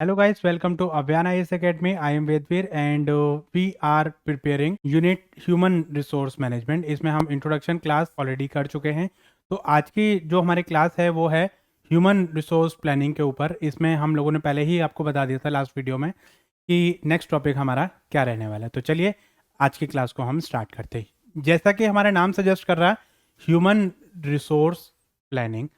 Hello guys, welcome to Abhyana IAS Academy. I am Vedveer and we are preparing Unit Human Resource Management. इसमें हम introduction class already कर चुके हैं। तो आज की जो हमारी क्लास है वो है ह्यूमन रिसोर्स प्लानिंग के ऊपर। इसमें हम लोगों ने पहले ही आपको बता दिया था लास्ट वीडियो में कि नेक्स्ट टॉपिक हमारा क्या रहने वाला है। तो चलिए आज की क्लास को हम स्टार्ट करते हैं। जैसा कि हमारा नाम सजेस्ट कर रहा है, human resource planning.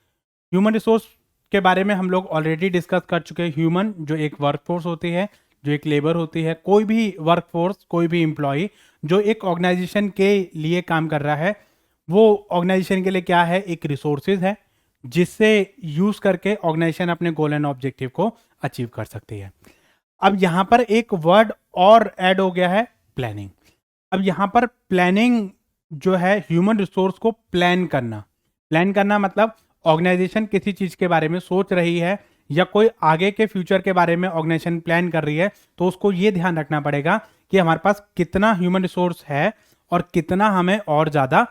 Human resource के बारे में हम लोग ऑलरेडी डिस्कस कर चुके हैं। ह्यूमन जो एक वर्कफोर्स होती है, जो एक लेबर होती है, कोई भी वर्कफोर्स, कोई भी एम्प्लॉय जो एक ऑर्गेनाइजेशन के लिए काम कर रहा है, वो ऑर्गेनाइजेशन के लिए क्या है, एक रिसोर्सेज है जिससे यूज करके ऑर्गेनाइजेशन अपने गोल एंड ऑब्जेक्टिव को अचीव कर सकती है। अब यहाँ पर एक वर्ड और ऐड हो गया है, प्लानिंग। अब यहाँ पर प्लानिंग जो है, ह्यूमन रिसोर्स को प्लान करना। प्लान करना मतलब ऑर्गेनाइजेशन किसी चीज के बारे में सोच रही है या कोई आगे के फ्यूचर के बारे में ऑर्गेनाइजेशन प्लान कर रही है, तो उसको ये ध्यान रखना पड़ेगा कि हमारे पास कितना ह्यूमन रिसोर्स है और कितना हमें और ज्यादा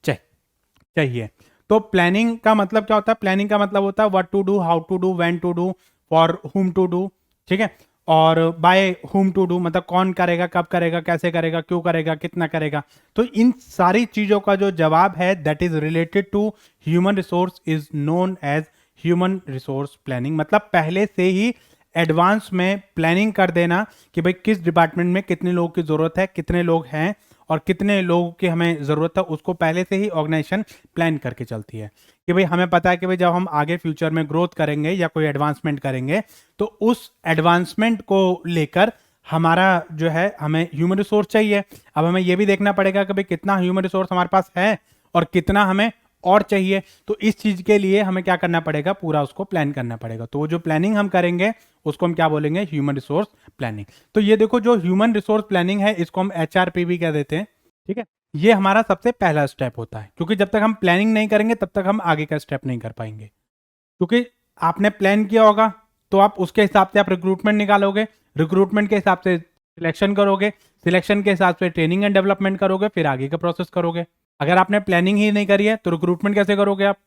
चाहिए। तो प्लानिंग का मतलब क्या होता है? प्लानिंग का मतलब होता है what to do, how to do, when to do, for whom to do, ठीक है। और बाय हुम टू डू मतलब कौन करेगा, कब करेगा, कैसे करेगा, क्यों करेगा, कितना करेगा। तो इन सारी चीजों का जो जवाब है that is related to human resource is known as human resource planning. मतलब पहले से ही एडवांस में प्लानिंग कर देना कि भाई किस डिपार्टमेंट में कितने लोगों की जरूरत है, कितने लोग हैं और कितने लोगों की हमें जरूरत है, उसको पहले से ही ऑर्गेनाइजेशन प्लान करके चलती है। कि भाई हमें पता है कि भाई जब हम आगे फ्यूचर में ग्रोथ करेंगे या कोई एडवांसमेंट करेंगे, तो उस एडवांसमेंट को लेकर हमारा जो है, हमें ह्यूमन रिसोर्स चाहिए। अब हमें यह भी देखना पड़ेगा कि भाई कितना ह्यूमन रिसोर्स हमारे पास है और कितना हमें और चाहिए। तो इस चीज के लिए हमें क्या करना पड़ेगा, पूरा उसको प्लान करना पड़ेगा। तो वो जो प्लानिंग हम करेंगे उसको हम क्या बोलेंगे, ह्यूमन रिसोर्स प्लानिंग। तो ये देखो, जो ह्यूमन रिसोर्स प्लानिंग है इसको हम HRP भी कह देते हैं, ठीक है। ये हमारा सबसे पहला स्टेप होता है, क्योंकि जब तक हम प्लानिंग नहीं करेंगे तब तक हम आगे का स्टेप नहीं कर पाएंगे। क्योंकि आपने प्लान किया होगा तो आप उसके हिसाब से आप रिक्रूटमेंट निकालोगे, रिक्रूटमेंट के हिसाब से सिलेक्शन करोगे, सिलेक्शन के हिसाब से ट्रेनिंग एंड डेवलपमेंट करोगे, फिर आगे का प्रोसेस करोगे। अगर आपने प्लानिंग ही नहीं करी है तो रिक्रूटमेंट कैसे करोगे आप?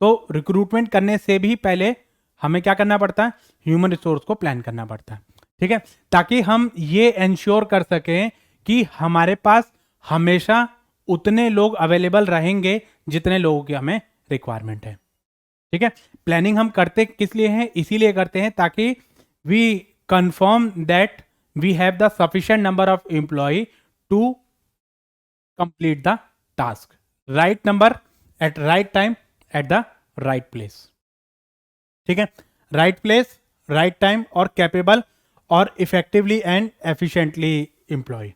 तो रिक्रूटमेंट करने से भी पहले हमें क्या करना पड़ता है, ह्यूमन रिसोर्स को प्लान करना पड़ता है, ठीक है। ताकि हम ये इंश्योर कर सकें कि हमारे पास हमेशा उतने लोग अवेलेबल रहेंगे जितने लोगों की हमें रिक्वायरमेंट है, ठीक है। प्लानिंग हम करते किस लिए हैं? इसीलिए करते हैं ताकि we confirm that we have the sufficient number of employ to complete the task, right number at right time at the right place, ठीक है। राइट प्लेस, राइट टाइम और कैपेबल और इफेक्टिवली एंड एफिशिएंटली एम्प्लॉय,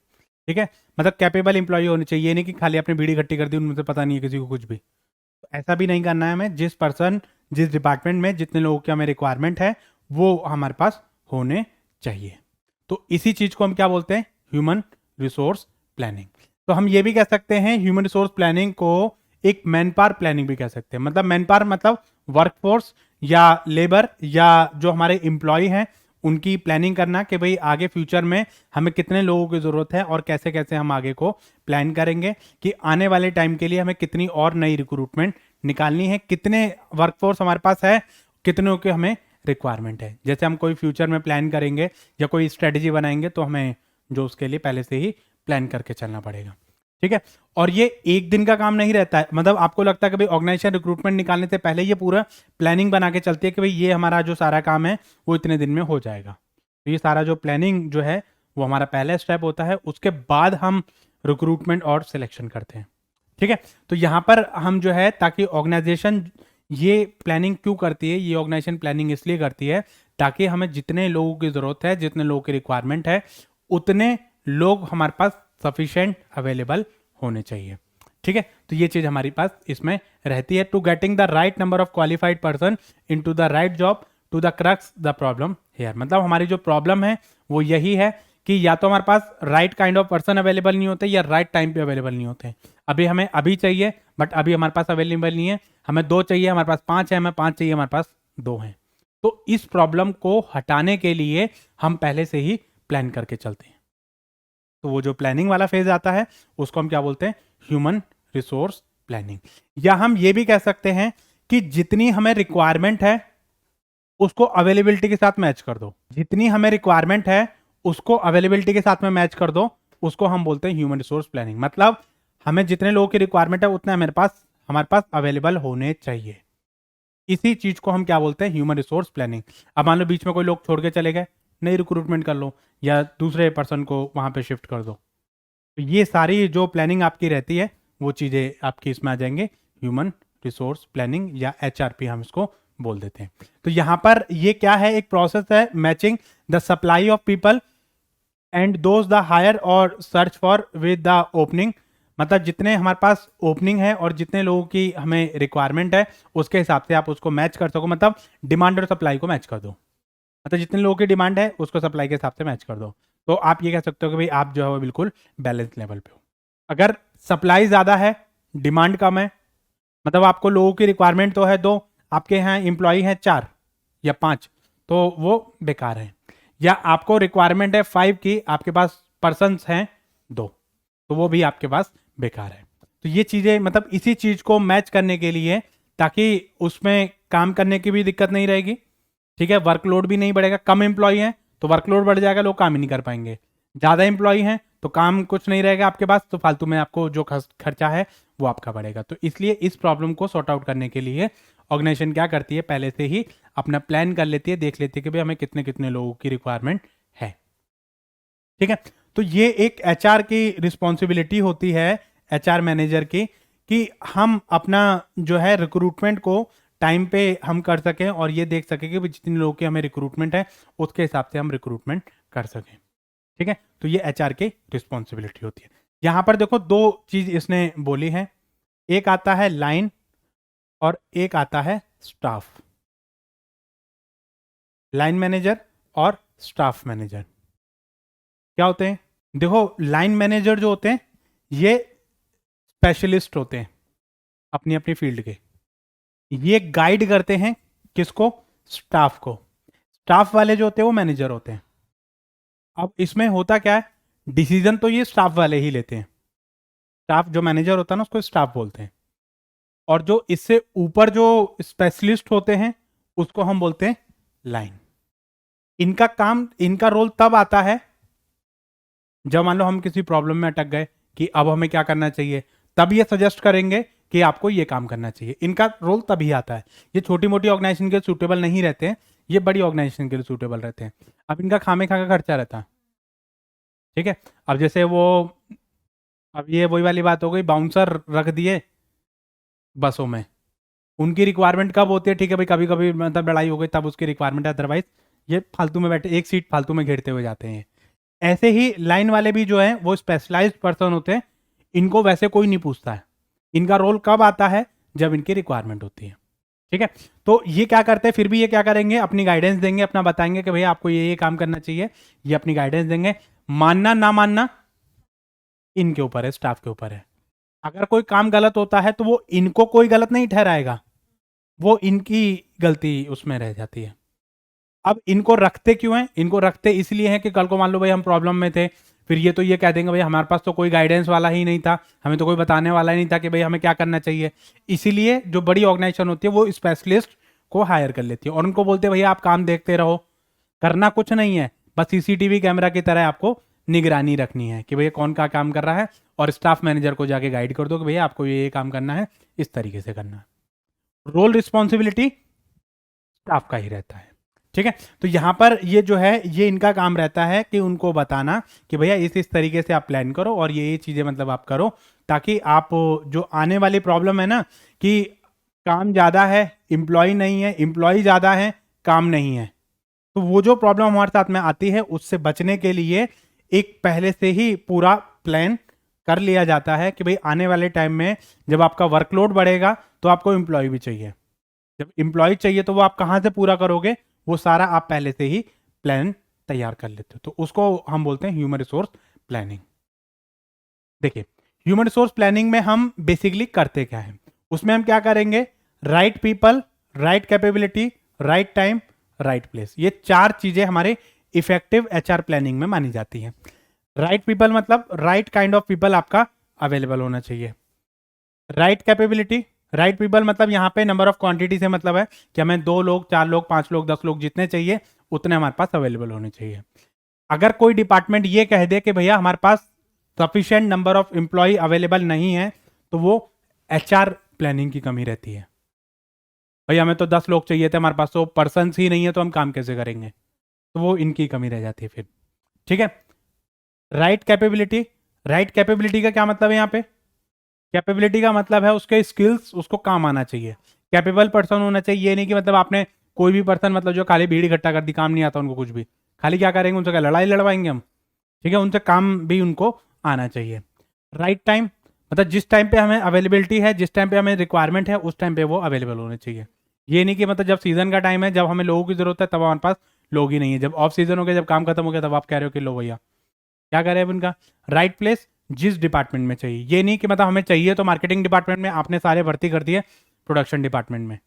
ठीक है। मतलब capable employ होने चाहिए, नहीं कि खाली आपने बीड़ी इकट्ठी कर दी, उनमें से पता नहीं है किसी को कुछ भी। तो ऐसा भी नहीं करना है हमें। जिस पर्सन, जिस डिपार्टमेंट में जितने लोगों की हमें रिक्वायरमेंट है वो हमारे पास होने चाहिए। तो इसी चीज को हम क्या बोलते हैं, ह्यूमन रिसोर्स प्लानिंग। तो हम ये भी कह सकते हैं ह्यूमन रिसोर्स प्लानिंग को एक मैन पावर प्लानिंग भी कह सकते हैं। मतलब मैन पावर मतलब वर्कफोर्स या लेबर या जो हमारे एम्प्लॉय हैं उनकी प्लानिंग करना कि भाई आगे फ्यूचर में हमें कितने लोगों की जरूरत है और कैसे कैसे हम आगे को प्लान करेंगे कि आने वाले टाइम के लिए हमें कितनी और नई रिक्रूटमेंट निकालनी है, कितने वर्कफोर्स हमारे पास है, कितनों के हमें रिक्वायरमेंट है। जैसे हम कोई फ्यूचर में प्लान करेंगे या कोई स्ट्रेटेजी बनाएंगे तो हमें जो उसके लिए पहले से ही प्लान करके चलना पड़ेगा, ठीक है। और ये एक दिन का काम नहीं रहता है। मतलब आपको लगता है कि भाई ऑर्गेनाइजेशन रिक्रूटमेंट निकालने से पहले ये पूरा प्लानिंग बना के चलती है कि भाई ये हमारा जो सारा काम है वो इतने दिन में हो जाएगा। तो ये सारा जो प्लानिंग जो है वो हमारा पहला स्टेप होता है। उसके बाद हम रिक्रूटमेंट और सिलेक्शन करते हैं, ठीक है। तो यहाँ पर हम जो है, ताकि ऑर्गेनाइजेशन ये प्लानिंग क्यों करती है, ये ऑर्गेनाइजेशन प्लानिंग इसलिए करती है ताकि हमें जितने लोगों की जरूरत है, जितने लोगों की रिक्वायरमेंट है, उतने लोग हमारे पास सफिशिएंट अवेलेबल होने चाहिए, ठीक है। तो ये चीज हमारे पास इसमें रहती है। To getting the right number of qualified person into the right job to the crux the problem here. मतलब हमारी जो प्रॉब्लम है वो यही है कि या तो हमारे पास right kind of person available नहीं होते या राइट टाइम पे अवेलेबल नहीं होते। अभी हमें अभी चाहिए बट अभी हमारे पास अवेलेबल नहीं है। हमें 2 चाहिए, हमारे पास 5 है, हमें 5 चाहिए, हमारे पास 2 हैं। तो इस प्रॉब्लम को हटाने के लिए हम पहले से ही प्लान करके चलते हैं। तो वो जो प्लानिंग वाला फेज आता है उसको हम क्या बोलते हैं, ह्यूमन रिसोर्स प्लानिंग। या हम ये भी कह सकते हैं कि जितनी हमें रिक्वायरमेंट है उसको अवेलेबिलिटी के साथ मैच कर दो। जितनी हमें रिक्वायरमेंट है उसको अवेलेबिलिटी के साथ में मैच कर दो, उसको हम बोलते हैं ह्यूमन रिसोर्स प्लानिंग। मतलब हमें जितने लोगों की रिक्वायरमेंट है उतने हमारे पास अवेलेबल होने चाहिए। इसी चीज को हम क्या बोलते हैं, ह्यूमन रिसोर्स प्लानिंग। अब मान लो बीच में कोई लोग छोड़ के चले गए, नई रिक्रूटमेंट कर लो या दूसरे पर्सन को वहां पे शिफ्ट कर दो। तो ये सारी जो प्लानिंग आपकी रहती है वो चीजें आपकी इसमें आ जाएंगे, ह्यूमन रिसोर्स प्लानिंग या एचआरपी हम इसको बोल देते हैं। तो यहां पर ये क्या है, एक प्रोसेस है matching the supply of people and those the hire और search for with the opening. मतलब जितने हमारे पास ओपनिंग है और जितने लोगों की हमें रिक्वायरमेंट है उसके हिसाब से आप उसको मैच कर सको। मतलब डिमांड और सप्लाई को मैच कर दो। मतलब जितने लोगों की डिमांड है उसको सप्लाई के हिसाब से मैच कर दो। तो आप ये कह सकते हो कि भाई आप जो है वो बिल्कुल बैलेंस लेवल पे हो। अगर सप्लाई ज़्यादा है, डिमांड कम है, मतलब आपको लोगों की रिक्वायरमेंट तो है 2, आपके यहाँ एम्प्लॉय हैं 4 या 5, तो वो बेकार है। या आपको रिक्वायरमेंट है 5 की, आपके पास पर्सन्स हैं 2, तो वो भी आपके पास बेकार है। तो ये चीज़ें मतलब इसी चीज़ को मैच करने के लिए, ताकि उसमें काम करने की भी दिक्कत नहीं रहेगी, ठीक है, वर्कलोड भी नहीं बढ़ेगा। कम एम्प्लॉय हैं तो वर्कलोड बढ़ जाएगा, लोग काम ही नहीं कर पाएंगे। ज़्यादा एम्प्लॉय हैं तो काम कुछ नहीं रहेगा आपके पास, तो फालतू में आपको जो खर्चा है वो आपका बढ़ेगा। तो इसलिए इस प्रॉब्लम को सॉर्ट आउट करने के लिए ऑर्गेनाइजेशन क्या करती है, पहले से ही अपना प्लान कर लेती है, देख लेती है कि भाई हमें कितने कितने लोगों की रिक्वायरमेंट है। ठीक है, तो ये एक एचआर की रिस्पॉन्सिबिलिटी होती है, एचआर मैनेजर की, कि हम अपना जो है रिक्रूटमेंट को टाइम पे हम कर सकें और ये देख सकें कि जितने लोगों की हमें रिक्रूटमेंट है उसके हिसाब से हम रिक्रूटमेंट कर सकें। ठीक है, तो ये एचआर की रिस्पॉन्सिबिलिटी होती है। यहां पर देखो 2 चीज इसने बोली है, एक आता है लाइन और एक आता है स्टाफ। लाइन मैनेजर और स्टाफ मैनेजर क्या होते हैं? देखो लाइन मैनेजर जो होते हैं ये स्पेशलिस्ट होते हैं अपनी अपनी फील्ड के। ये गाइड करते हैं किसको? स्टाफ को। स्टाफ वाले जो होते हैं वो मैनेजर होते हैं। अब इसमें होता क्या है, डिसीजन तो ये स्टाफ वाले ही लेते हैं। स्टाफ जो मैनेजर होता है ना उसको स्टाफ बोलते हैं, और जो इससे ऊपर जो स्पेशलिस्ट होते हैं उसको हम बोलते हैं लाइन। इनका काम, इनका रोल तब आता है जब मान लो हम किसी प्रॉब्लम में अटक गए कि अब हमें क्या करना चाहिए, तब ये सजेस्ट करेंगे कि आपको ये काम करना चाहिए। इनका रोल तभी आता है। ये छोटी मोटी ऑर्गेनाइजेशन के सूटेबल नहीं रहते हैं, ये बड़ी ऑर्गेनाइजेशन के लिए सूटेबल रहते हैं। अब इनका खामे खा का खर्चा रहता है। ठीक है, अब जैसे वो, अब ये वही वाली बात हो गई, बाउंसर रख दिए बसों में, उनकी रिक्वायरमेंट कब होती है? ठीक है भाई, कभी कभी मतलब लड़ाई हो गई तब उसकी रिक्वायरमेंट है, अदरवाइज ये फालतू में बैठे, एक सीट फालतू में घेरते हुए जाते हैं। ऐसे ही लाइन वाले भी जो है वो स्पेशलाइज्ड पर्सन होते हैं, इनको वैसे कोई नहीं पूछता है। इनका रोल कब आता है? जब इनकी रिक्वायरमेंट होती है। ठीक है, तो ये क्या करते हैं, फिर भी ये क्या करेंगे, अपनी गाइडेंस देंगे, अपना बताएंगे कि भैया आपको ये काम करना चाहिए, ये अपनी गाइडेंस देंगे। मानना ना मानना इनके ऊपर है, स्टाफ के ऊपर है। अगर कोई काम गलत होता है तो वो इनको कोई गलत नहीं ठहराएगा, वो इनकी गलती उसमें रह जाती है। अब इनको रखते क्यों हैं? इनको रखते इसलिए हैं कि कल को मान लो भाई हम प्रॉब्लम में थे, फिर ये तो ये कह देंगे भाई हमारे पास तो कोई गाइडेंस वाला ही नहीं था, हमें तो कोई बताने वाला ही नहीं था कि भाई हमें क्या करना चाहिए। इसीलिए जो बड़ी ऑर्गेनाइजेशन होती है वो स्पेशलिस्ट को हायर कर लेती है और उनको बोलते हैं भैया आप काम देखते रहो, करना कुछ नहीं है, बस सीसीटीवी कैमरा की तरह आपको निगरानी रखनी है कि भैया कौन का काम कर रहा है, और स्टाफ मैनेजर को जाके गाइड कर दो कि भैया आपको ये काम करना है, इस तरीके से करना है। रोल रिस्पॉन्सिबिलिटी स्टाफ का ही रहता है। ठीक है, तो यहां पर ये जो है ये इनका काम रहता है कि उनको बताना कि भैया इस तरीके से आप प्लान करो और ये चीजें मतलब आप करो, ताकि आप जो आने वाली प्रॉब्लम है ना कि काम ज्यादा है एम्प्लॉय नहीं है, एम्प्लॉय ज्यादा है काम नहीं है, तो वो जो प्रॉब्लम हमारे साथ में आती है उससे बचने के लिए एक पहले से ही पूरा प्लान कर लिया जाता है कि भाई आने वाले टाइम में जब आपका वर्कलोड बढ़ेगा तो आपको एम्प्लॉय भी चाहिए। जब एम्प्लॉय चाहिए तो वो आप कहां से पूरा करोगे, वो सारा आप पहले से ही प्लान तैयार कर लेते हो, तो उसको हम बोलते हैं ह्यूमन रिसोर्स प्लानिंग। देखिए ह्यूमन रिसोर्स प्लानिंग में हम बेसिकली करते क्या है, उसमें हम क्या करेंगे, right people, right capability, right time, right place, ये 4 चीजें हमारे इफेक्टिव एचआर प्लानिंग में मानी जाती हैं। राइट पीपल मतलब राइट काइंड ऑफ पीपल आपका अवेलेबल होना चाहिए। राइट कैपेबिलिटी राइट पीपल मतलब यहाँ पे नंबर ऑफ क्वांटिटी से मतलब है कि हमें 2 लोग, 4 लोग, 5 लोग, 10 लोग जितने चाहिए उतने हमारे पास अवेलेबल होने चाहिए। अगर कोई डिपार्टमेंट ये कह दे कि भैया हमारे पास sufficient number of employ available नहीं है, तो वो एचआर प्लानिंग की कमी रहती है। भैया हमें तो 10 लोग चाहिए थे, हमारे पास तो पर्सन ही नहीं है, तो हम काम कैसे करेंगे? तो वो इनकी कमी रह जाती है फिर। ठीक है। राइट कैपेबिलिटी, राइट कैपेबिलिटी का क्या मतलब है यहाँ पे? कैपेबिलिटी का मतलब है उसके स्किल्स उसको काम आना चाहिए, कैपेबल पर्सन होना चाहिए। ये नहीं कि मतलब आपने कोई भी पर्सन मतलब जो खाली भीड़ इकट्ठा कर दी, काम नहीं आता उनको कुछ भी, खाली क्या करेंगे उनसे? क्या लड़ाई लड़वाएंगे हम? ठीक है, उनसे काम भी उनको आना चाहिए। राइट टाइम मतलब जिस टाइम पे हमें अवेलेबिलिटी है, जिस टाइम पे हमें रिक्वायरमेंट है, उस टाइम पे वो अवेलेबल होने चाहिए। ये नहीं कि मतलब जब सीजन का टाइम है, जब हमें लोगों की जरूरत है, तब हमारे पास लोग ही नहीं है, जब ऑफ सीजन हो गया, जब काम खत्म हो गया, तब आप कह रहे हो कि लो भैया क्या करें अब इनका। राइट प्लेस जिस डिपार्टमेंट में चाहिए, ये नहीं कि मतलब हमें चाहिए तो मार्केटिंग डिपार्टमेंट में आपने सारे भर्ती कर दिए प्रोडक्शन डिपार्टमेंट में,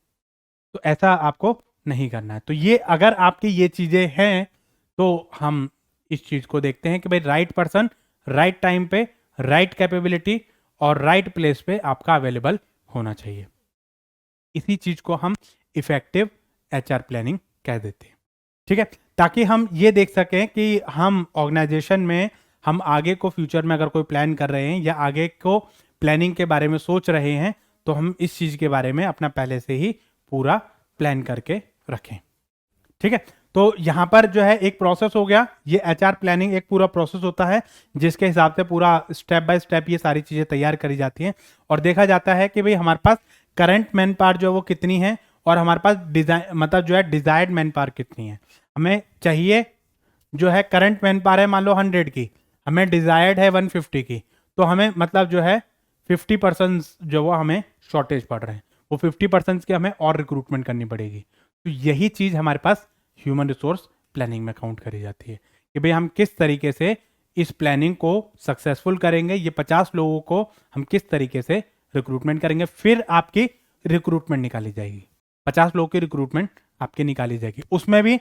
तो ऐसा आपको नहीं करना है। तो ये अगर आपकी ये चीजें हैं तो हम इस चीज को देखते हैं कि भाई राइट पर्सन, राइट टाइम पे, राइट कैपेबिलिटी और राइट प्लेस पे आपका अवेलेबल होना चाहिए। इसी चीज को हम इफेक्टिव एचआर प्लानिंग कह देते हैं। ठीक है, ताकि हम ये देख सकें कि हम ऑर्गेनाइजेशन में हम आगे को फ्यूचर में अगर कोई प्लान कर रहे हैं या आगे को प्लानिंग के बारे में सोच रहे हैं, तो हम इस चीज के बारे में अपना पहले से ही पूरा प्लान करके रखें। ठीक है, तो यहां पर जो है एक प्रोसेस हो गया, ये एचआर प्लानिंग एक पूरा प्रोसेस होता है जिसके हिसाब से पूरा स्टेप बाय स्टेप ये सारी चीजें तैयार करी जाती हैं और देखा जाता है कि भाई हमारे पास करंट मैन पावर जो है वो कितनी है और हमारे पास डिजाइन मतलब जो है डिजायर्ड मैन पावर कितनी है। हमें चाहिए जो है करंट मैन पावर है मान लो 100 की, हमें डिजायर्ड है 150 की, तो हमें मतलब जो है 50% जो वो हमें शॉर्टेज पड़ रहे हैं, वो 50% की हमें और रिक्रूटमेंट करनी पड़ेगी। तो यही चीज हमारे पास ह्यूमन रिसोर्स प्लानिंग में काउंट करी जाती है कि भाई हम किस तरीके से इस प्लानिंग को सक्सेसफुल करेंगे, ये 50 लोगों को हम किस तरीके से रिक्रूटमेंट करेंगे, फिर आपकी रिक्रूटमेंट निकाली जाएगी। 50 लोगों की रिक्रूटमेंट आपकी निकाली जाएगी, उसमें भी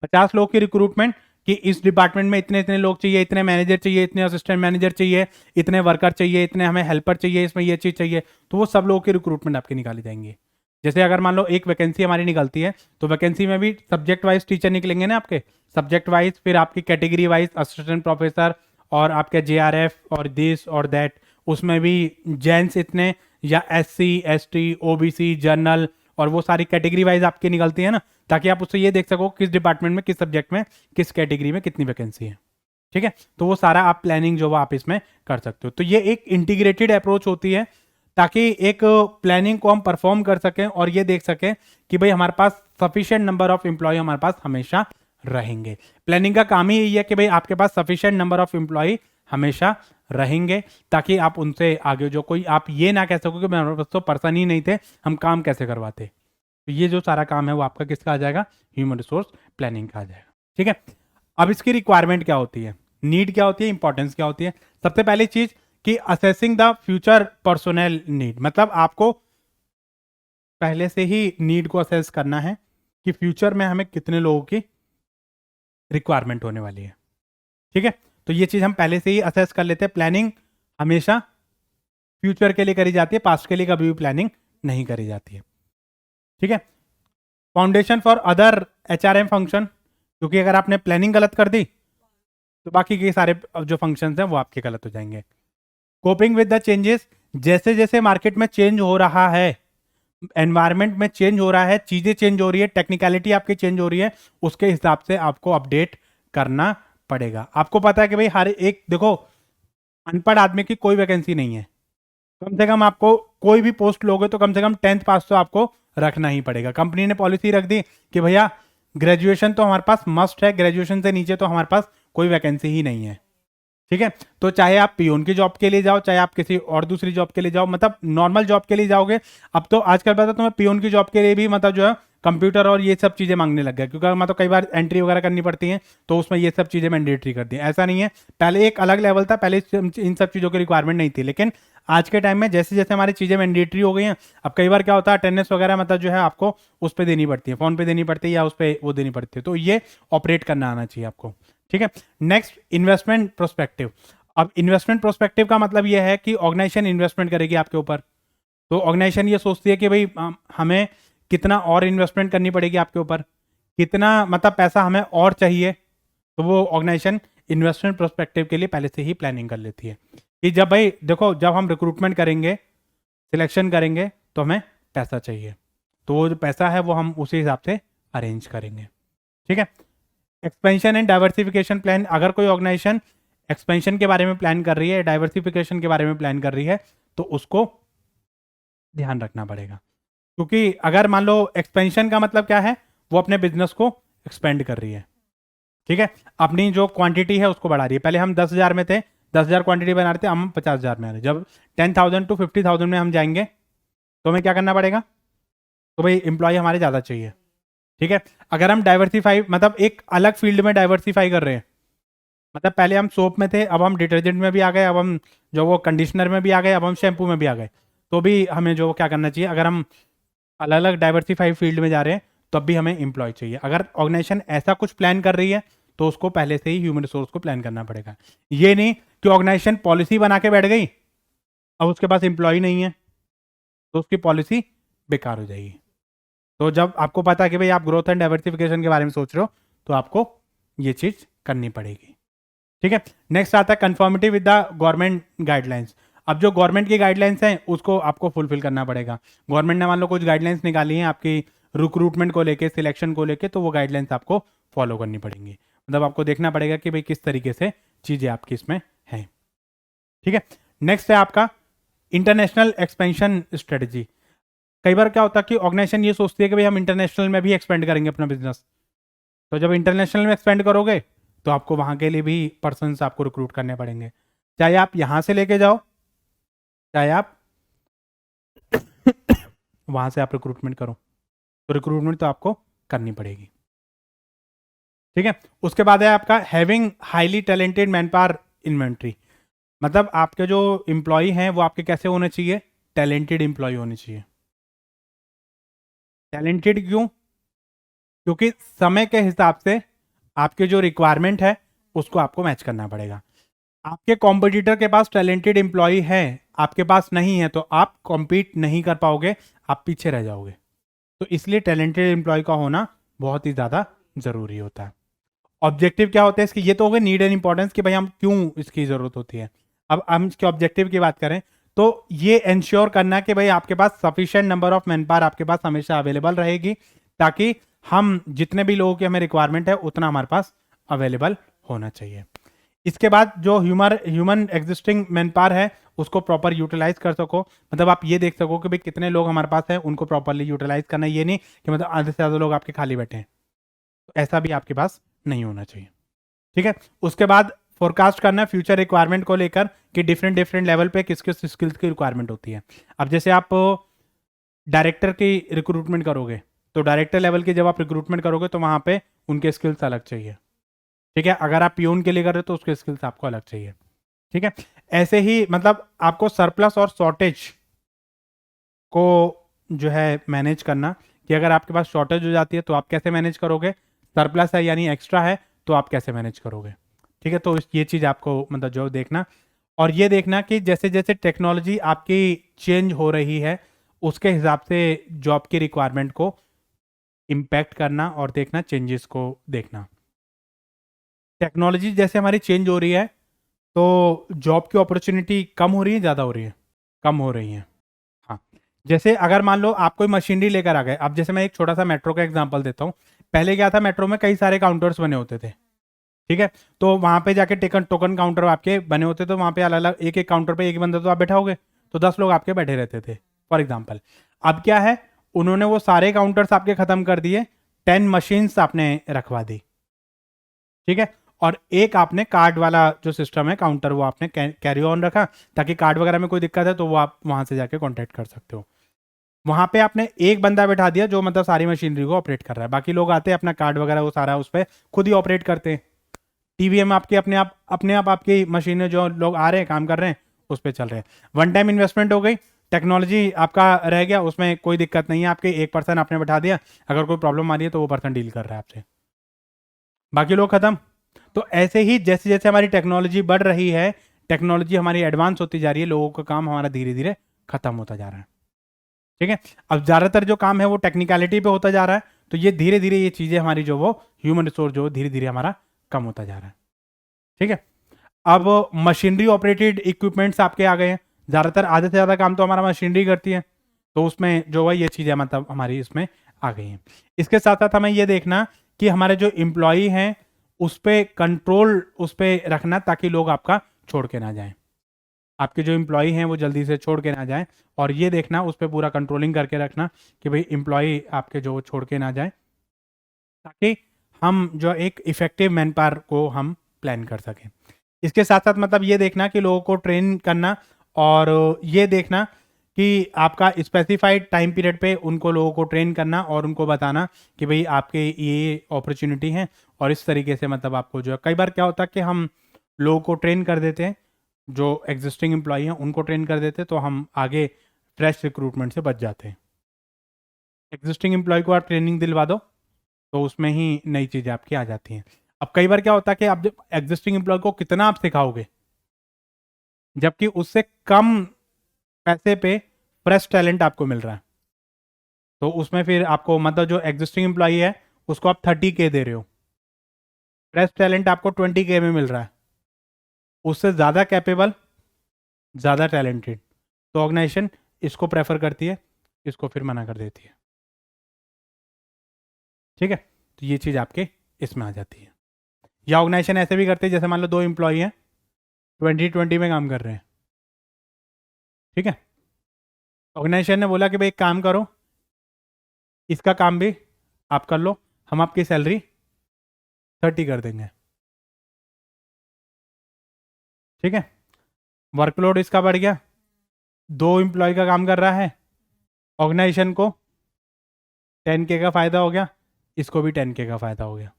50 लोग की रिक्रूटमेंट कि इस डिपार्टमेंट में इतने इतने लोग चाहिए, इतने मैनेजर चाहिए, इतने असिस्टेंट मैनेजर चाहिए, इतने वर्कर चाहिए, इतने हमें हेल्पर चाहिए, इसमें ये चीज चाहिए, तो वो सब लोगों की रिक्रूटमेंट आपकी निकाली जाएंगी। जैसे अगर मान लो एक वैकेंसी हमारी निकलती है, तो वैकेंसी में भी सब्जेक्ट वाइज टीचर निकलेंगे ना आपके, सब्जेक्ट वाइज, फिर आपकी कैटेगरी वाइज असिस्टेंट प्रोफेसर और आपके जेआरएफ और दिस और दैट, उसमें भी जेंट्स इतने या एससी एसटी ओबीसी जनरल, और वो सारी कैटेगरी वाइज आपकी निकलती है ना, ताकि आप उससे ये देख सको किस डिपार्टमेंट में, किस सब्जेक्ट में, किस कैटेगरी में कितनी वैकेंसी है। ठीक है, तो वो सारा आप प्लानिंग जो आप इसमें कर सकते हो। तो ये एक इंटीग्रेटेड अप्रोच होती है ताकि एक प्लानिंग को हम परफॉर्म कर सकें और ये देख सकें कि भाई हमारे पास सफिशिएंट नंबर ऑफ एम्प्लॉय हमारे पास हमेशा रहेंगे। प्लानिंग का काम ही यही है कि भाई आपके पास सफिशिएंट नंबर ऑफ एम्प्लॉय हमेशा रहेंगे, ताकि आप उनसे आगे जो कोई आप ये ना कह सको कि मेरे पास तो पर्सन ही नहीं थे, हम काम कैसे करवाते। तो ये जो सारा काम है वो आपका किसका आ जाएगा? ह्यूमन रिसोर्स प्लानिंग का आ जाएगा। ठीक है, अब इसकी रिक्वायरमेंट क्या होती है, नीड क्या होती है, इंपॉर्टेंस क्या होती है? सबसे पहली चीज कि assessing the future personnel need, मतलब आपको पहले से ही नीड को असेस करना है कि फ्यूचर में हमें कितने लोगों की रिक्वायरमेंट होने वाली है। ठीक है, तो ये चीज हम पहले से ही असेस कर लेते हैं। प्लानिंग हमेशा फ्यूचर के लिए करी जाती है, पास्ट के लिए कभी भी प्लानिंग नहीं करी जाती है। ठीक है, foundation for other HRM function, क्योंकि अगर आपने प्लानिंग गलत कर दी तो बाकी के सारे जो फंक्शंस हैं वो आपके गलत हो जाएंगे। कोपिंग विद द चेंजेस, जैसे जैसे मार्केट में चेंज हो रहा है, एनवायरनमेंट में चेंज हो रहा है, चीजें चेंज हो रही है, टेक्निकलिटी आपकी चेंज हो रही है, उसके हिसाब से आपको अपडेट करना पड़ेगा। आपको पता है कि भाई हर एक, देखो अनपढ़ आदमी की कोई वैकेंसी नहीं है, कम से कम आपको कोई भी पोस्ट लोगे तो कम से कम 10th पास तो आपको रखना ही पड़ेगा। कंपनी ने पॉलिसी रख दी कि भैया ग्रेजुएशन तो हमारे पास मस्ट है, ग्रेजुएशन से नीचे तो हमारे पास कोई वैकेंसी ही नहीं है। ठीक है, तो चाहे आप पियून की जॉब के लिए जाओ, चाहे आप किसी और दूसरी जॉब के लिए जाओ, मतलब नॉर्मल जॉब के लिए जाओगे, अब तो आजकल पता तुम्हें पियून की जॉब के लिए भी मतलब जो है कंप्यूटर और ये सब चीजें मांगने लग गए, क्योंकि मतलब कई बार एंट्री वगैरह करनी पड़ती है, तो उसमें ये सब चीजें मैंडेटरी कर दी। ऐसा नहीं है, पहले एक अलग लेवल था, पहले इन सब चीजों की रिक्वायरमेंट नहीं थी, लेकिन आज के टाइम में जैसे जैसे हमारी चीजें मैंडेटरी हो गई हैं, अब कई बार क्या होता है अटेंडेंस वगैरह मतलब जो है आपको उस पर देनी पड़ती है, फोन पे देनी पड़ती है या उस पर वो देनी पड़ती है, तो ये ऑपरेट करना आना चाहिए आपको। ठीक है, नेक्स्ट इन्वेस्टमेंट प्रोस्पेक्टिव। अब इन्वेस्टमेंट प्रोस्पेक्टिव का मतलब यह है कि ऑर्गेनाइजेशन इन्वेस्टमेंट करेगी आपके ऊपर, तो ऑर्गेनाइजेशन ये सोचती है कि भाई हमें कितना और इन्वेस्टमेंट करनी पड़ेगी आपके ऊपर, कितना मतलब पैसा हमें और चाहिए। तो वो ऑर्गेनाइजेशन इन्वेस्टमेंट प्रोस्पेक्टिव के लिए पहले से ही प्लानिंग कर लेती है कि जब भाई देखो, जब हम रिक्रूटमेंट करेंगे, सिलेक्शन करेंगे, तो हमें पैसा चाहिए, तो वो जो पैसा है वो हम उसी हिसाब से अरेंज करेंगे। ठीक है। एक्सपेंशन एंड डाइवर्सिफिकेशन प्लान, अगर कोई ऑर्गेनाइजेशन एक्सपेंशन के बारे में प्लान कर रही है, डाइवर्सिफिकेशन के बारे में प्लान कर रही है, तो उसको ध्यान रखना पड़ेगा। क्योंकि अगर मान लो एक्सपेंशन का मतलब क्या है, वो अपने बिजनेस को एक्सपेंड कर रही है। ठीक है, अपनी जो क्वांटिटी है उसको बढ़ा रही है। पहले हम 10,000 में थे, 10,000 क्वांटिटी बना रहे थे, हम 50,000 में आ रहे। जब 10,000 टू 50,000 में हम जाएंगे तो हमें क्या करना पड़ेगा, तो भाई एम्प्लॉय हमारे ज़्यादा चाहिए। ठीक है। अगर हम डाइवर्सिफाई मतलब एक अलग फील्ड में डाइवर्सिफाई कर रहे हैं, मतलब पहले हम सोप में थे, अब हम डिटर्जेंट में भी आ गए, अब हम जो वो कंडीशनर में भी आ गए, अब हम शैम्पू में भी आ गए, तो भी हमें जो क्या करना चाहिए, अगर हम अलग अलग डाइवर्सिफाइड फील्ड में जा रहे हैं तो अब भी हमें एम्प्लॉय चाहिए। अगर ऑर्गेनाइजेशन ऐसा कुछ प्लान कर रही है तो उसको पहले से ही ह्यूमन रिसोर्स को प्लान करना पड़ेगा। ये नहीं कि ऑर्गेनाइजेशन पॉलिसी बना के बैठ गई, अब उसके पास एम्प्लॉय नहीं है तो उसकी पॉलिसी बेकार हो जाएगी। तो जब आपको पता है कि भाई आप ग्रोथ एंड डाइवर्सिफिकेशन के बारे में सोच रहे हो, तो आपको ये चीज करनी पड़ेगी। ठीक है। नेक्स्ट आता है conformity with the government guidelines. अब जो गवर्नमेंट की गाइडलाइंस हैं उसको आपको फुलफिल करना पड़ेगा। गवर्नमेंट ने मान लो कुछ गाइडलाइंस निकाली हैं आपकी रिक्रूटमेंट को लेके, सिलेक्शन को लेके, तो वो गाइडलाइंस आपको फॉलो करनी पड़ेंगी। मतलब आपको देखना पड़ेगा कि भाई किस तरीके से चीज़ें आपकी इसमें हैं। ठीक है। नेक्स्ट है आपका इंटरनेशनल एक्सपेंशन स्ट्रेटजी। कई बार क्या होता है कि ऑर्गेनाइजेशन ये सोचती है कि भाई हम इंटरनेशनल में भी एक्सपेंड करेंगे अपना बिजनेस। तो जब इंटरनेशनल में एक्सपेंड करोगे तो आपको वहां के लिए भी पर्सन आपको रिक्रूट करने पड़ेंगे, चाहे आप यहां से लेके जाओ, चाहे आप वहां से आप रिक्रूटमेंट करो, तो रिक्रूटमेंट तो आपको करनी पड़ेगी। ठीक है। उसके बाद है आपका having highly talented man power inventory. मतलब आपके जो एम्प्लॉय हैं वो आपके कैसे होने चाहिए, टैलेंटेड एम्प्लॉय होने चाहिए। टैलेंटेड क्यों, क्योंकि समय के हिसाब से आपके जो रिक्वायरमेंट है उसको आपको मैच करना पड़ेगा। आपके कॉम्पिटिटर के पास टैलेंटेड एम्प्लॉय है, आपके पास नहीं है, तो आप कॉम्पीट नहीं कर पाओगे, आप पीछे रह जाओगे। तो इसलिए टैलेंटेड एम्प्लॉय का होना बहुत ही ज़्यादा ज़रूरी होता है। ऑब्जेक्टिव क्या होते हैं इसके, ये तो हो गए नीड एंड इंपॉर्टेंस कि भाई हम क्यों इसकी ज़रूरत होती है। अब हम इसके ऑब्जेक्टिव की बात करें तो ये इंश्योर करना कि भाई आपके पास sufficient number of man power आपके पास हमेशा अवेलेबल रहेगी, ताकि हम जितने भी लोगों की हमें रिक्वायरमेंट है उतना हमारे पास अवेलेबल होना चाहिए। इसके बाद जो ह्यूमन एग्जिस्टिंग मैन पावर है उसको प्रॉपर यूटिलाइज कर सको। मतलब आप ये देख सको कि भाई कितने लोग हमारे पास हैं, उनको प्रॉपरली यूटिलाइज करना। ये नहीं कि मतलब आधे से ज़्यादा लोग आपके खाली बैठे हैं, तो ऐसा भी आपके पास नहीं होना चाहिए। ठीक है। उसके बाद फोरकास्ट करना फ्यूचर रिक्वायरमेंट को लेकर कि डिफरेंट डिफरेंट लेवल पे किस किस स्किल्स की रिक्वायरमेंट होती है। अब जैसे आप डायरेक्टर की रिक्रूटमेंट करोगे, तो डायरेक्टर लेवल की जब आप रिक्रूटमेंट करोगे तो वहाँ पे उनके स्किल्स अलग चाहिए। ठीक है। अगर आप पियून के लिए कर रहे हो तो उसके स्किल्स आपको अलग चाहिए। ठीक है। ऐसे ही मतलब आपको सरप्लस और शॉर्टेज को जो है मैनेज करना, कि अगर आपके पास शॉर्टेज हो जाती है तो आप कैसे मैनेज करोगे, सरप्लस है यानी एक्स्ट्रा है तो आप कैसे मैनेज करोगे। ठीक है। तो ये चीज़ आपको मतलब जो देखना, और ये देखना कि जैसे जैसे टेक्नोलॉजी आपकी चेंज हो रही है उसके हिसाब से जॉब की रिक्वायरमेंट को इम्पैक्ट करना और देखना, चेंजेस को देखना। टेक्नोलॉजी जैसे हमारी चेंज हो रही है तो जॉब की अपॉर्चुनिटी कम हो रही है, ज़्यादा हो रही है, कम हो रही है। हाँ। जैसे अगर मान लो आप कोई मशीनरी लेकर आ गए, अब जैसे मैं एक छोटा सा मेट्रो का एग्जांपल देता हूँ। पहले क्या था, मेट्रो में कई सारे काउंटर्स बने होते थे। ठीक है। तो वहां पे जाके टिकट टोकन काउंटर आपके बने होते, तो वहां पे अलग अलग एक एक काउंटर पे एक बंदा तो आप बैठाओगे, तो 10 लोग आपके बैठे रहते थे फॉर एग्जाम्पल। अब क्या है, उन्होंने वो सारे काउंटर्स आपके खत्म कर दिए, 10 मशीन्स आपने रखवा दी। ठीक है। और एक आपने कार्ड वाला जो सिस्टम है काउंटर, वो आपने कैरी ऑन रखा, ताकि कार्ड वगैरह में कोई दिक्कत है तो वो आप वहां से जाके कॉन्टेक्ट कर सकते हो। वहां पे आपने एक बंदा बैठा दिया जो मतलब सारी मशीनरी को ऑपरेट कर रहा है, बाकी लोग आते हैं अपना कार्ड वगैरह वो सारा उस पर खुद ही ऑपरेट करते हैं। टीवीएम आपके अपने आप आपकी मशीनें जो लोग आ रहे हैं काम कर रहे हैं उस पर चल रहे हैं। वन टाइम इन्वेस्टमेंट हो गई, टेक्नोलॉजी आपका रह गया, उसमें कोई दिक्कत नहीं है। आपके एक पर्सन आपने बैठा दिया, अगर कोई प्रॉब्लम आ रही है तो वो पर्सन डील कर रहा है आपसे, बाकी लोग खत्म। तो ऐसे ही जैसे जैसे हमारी टेक्नोलॉजी बढ़ रही है, टेक्नोलॉजी हमारी एडवांस होती जा रही है, लोगों का काम हमारा धीरे धीरे खत्म होता जा रहा है। ठीक है। अब ज़्यादातर जो काम है वो टेक्निकलिटी पे होता जा रहा है, तो ये धीरे धीरे ये चीज़ें हमारी जो वो ह्यूमन रिसोर्स जो धीरे धीरे हमारा कम होता जा रहा है। ठीक है। अब मशीनरी ऑपरेटेड इक्विपमेंट्स आपके आ गए हैं, ज़्यादातर आधे से ज़्यादा काम तो हमारा मशीनरी करती है, तो उसमें जो है ये चीज़ें मतलब हमारी इसमें आ गई हैं। इसके साथ साथ हमें ये देखना कि हमारे जो एम्प्लॉई हैं उस पर कंट्रोल उस पर रखना, ताकि लोग आपका छोड़ के ना जाएं। आपके जो एम्प्लॉई हैं वो जल्दी से छोड़ के ना जाएं, और ये देखना उस पर पूरा कंट्रोलिंग करके रखना कि भाई एम्प्लॉई आपके जो छोड़ के ना जाए, ताकि हम जो एक इफेक्टिव मैन पावर को हम प्लान कर सकें। इसके साथ साथ मतलब ये देखना कि लोगों को ट्रेन करना, और ये देखना कि आपका स्पेसिफाइड टाइम पीरियड पे उनको लोगों को ट्रेन करना और उनको बताना कि भाई आपके ये अपॉर्चुनिटी है, और इस तरीके से मतलब आपको जो है, कई बार क्या होता है कि हम लोगों को ट्रेन कर देते हैं, जो एग्जिस्टिंग एम्प्लॉई हैं उनको ट्रेन कर देते हैं, तो हम आगे फ्रेश रिक्रूटमेंट से बच जाते हैं। एग्जिस्टिंग एम्प्लॉय को आप ट्रेनिंग दिलवा दो, तो उसमें ही नई चीज़ें आपकी आ जाती हैं। अब कई बार क्या होता है कि आप जब एग्जिस्टिंग एम्प्लॉय को कितना आप सिखाओगे, जबकि उससे कम पैसे पे फ्रेश टैलेंट आपको मिल रहा है, तो उसमें फिर आपको मतलब जो एग्जिस्टिंग एम्प्लॉई है उसको आप 30K दे रहे हो, फ्रेश टैलेंट आपको 20K में मिल रहा है, उससे ज़्यादा कैपेबल, ज़्यादा टैलेंटेड, तो ऑर्गेनाइजेशन इसको प्रेफर करती है, इसको फिर मना कर देती है। ठीक है, तो ये चीज़ आपके इसमें आ जाती है। या ऑर्गेनाइजेशन ऐसे भी करते हैं, जैसे मान लो 2 एम्प्लॉई हैं, 2020 में काम कर रहे हैं। ठीक है, ऑर्गेनाइजेशन ने बोला कि भाई एक काम करो, इसका काम भी आप कर लो, हम आपकी सैलरी 30 कर देंगे। ठीक है, वर्कलोड इसका बढ़ गया, 2 एम्प्लॉय का काम कर रहा है, ऑर्गेनाइजेशन को 10K का फ़ायदा हो गया, इसको भी 10K का फ़ायदा हो गया,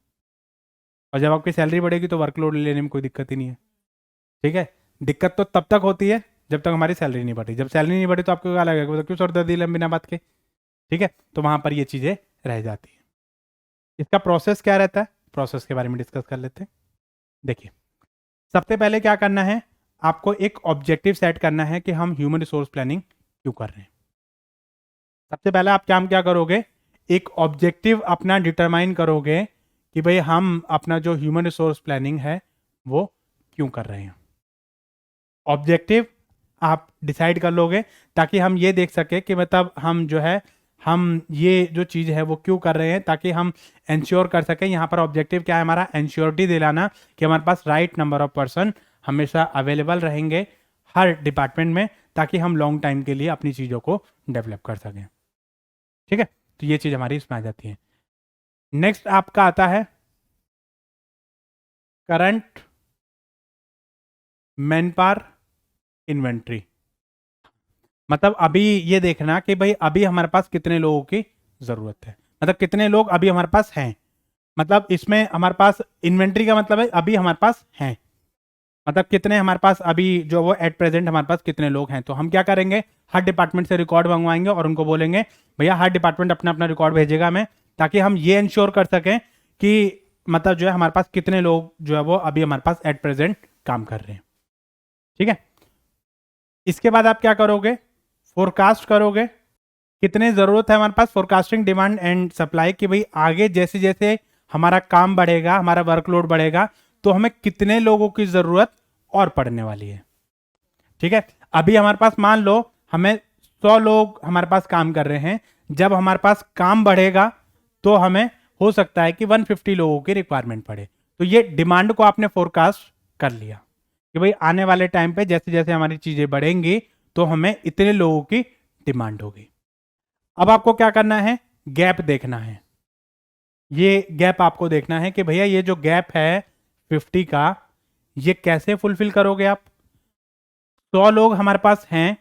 और जब आपकी सैलरी बढ़ेगी तो वर्कलोड लेने में कोई दिक्कत ही नहीं है। ठीक है, दिक्कत तो तब तक होती है जब तक हमारी सैलरी नहीं बढ़ी, जब सैलरी नहीं बढ़ी तो आपको क्या लगेगा, क्यों सरदर्दी लें बिना बात के। ठीक है, तो वहाँ पर ये चीज़ें रह जाती हैं। इसका प्रोसेस क्या रहता है, प्रोसेस के बारे में डिस्कस कर लेते हैं। देखिए, सबसे पहले क्या करना है, आपको एक ऑब्जेक्टिव सेट करना है कि हम ह्यूमन रिसोर्स प्लानिंग क्यों कर रहे हैं। सबसे पहले आप क्या करोगे, एक ऑब्जेक्टिव अपना डिटरमाइन करोगे कि भाई हम अपना जो ह्यूमन रिसोर्स प्लानिंग है वो क्यों कर रहे हैं। ऑब्जेक्टिव आप डिसाइड कर लोगे, ताकि हम ये देख सके कि मतलब हम जो है हम ये जो चीज़ है वो क्यों कर रहे हैं, ताकि हम इंश्योर कर सकें। यहाँ पर ऑब्जेक्टिव क्या है हमारा, इंश्योरिटी दिलाना कि हमारे पास राइट नंबर ऑफ पर्सन हमेशा अवेलेबल रहेंगे हर डिपार्टमेंट में, ताकि हम लॉन्ग टाइम के लिए अपनी चीज़ों को डेवलप कर सकें। ठीक है, तो ये चीज़ हमारी इसमें आ जाती है। नेक्स्ट आपका आता है करंट मैन पावर इन्वेंट्री। मतलब अभी ये देखना कि भाई अभी हमारे पास कितने लोगों की ज़रूरत है, मतलब कितने लोग अभी हमारे पास हैं। मतलब इसमें हमारे पास इन्वेंट्री का मतलब है अभी हमारे पास हैं, मतलब कितने हमारे पास अभी जो वो एट प्रेजेंट हमारे पास कितने लोग हैं। तो हम क्या करेंगे, हर डिपार्टमेंट से रिकॉर्ड मंगवाएंगे और उनको बोलेंगे भैया हर डिपार्टमेंट अपना अपना रिकॉर्ड भेजेगा हमें, ताकि हम ये इंश्योर कर सकें कि मतलब जो है हमारे पास कितने लोग जो है वो अभी हमारे पास एट प्रेजेंट काम कर रहे हैं। ठीक है, इसके बाद आप क्या करोगे, फोरकास्ट करोगे कितने ज़रूरत है हमारे पास, फोरकास्टिंग डिमांड एंड सप्लाई, कि भाई आगे जैसे जैसे हमारा काम बढ़ेगा, हमारा वर्कलोड बढ़ेगा, तो हमें कितने लोगों की ज़रूरत और पड़ने वाली है। ठीक है, अभी हमारे पास मान लो हमें 100 लोग हमारे पास काम कर रहे हैं, जब हमारे पास काम बढ़ेगा तो हमें हो सकता है कि 150 लोगों की रिक्वायरमेंट पड़े। तो ये डिमांड को आपने फोरकास्ट कर लिया कि भाई आने वाले टाइम पे जैसे जैसे हमारी चीज़ें बढ़ेंगी तो हमें इतने लोगों की डिमांड होगी। अब आपको क्या करना है, गैप देखना है। ये गैप आपको देखना है कि भैया ये जो गैप है 50 का, ये कैसे फुलफिल करोगे आप। 100 लोग हमारे पास हैं,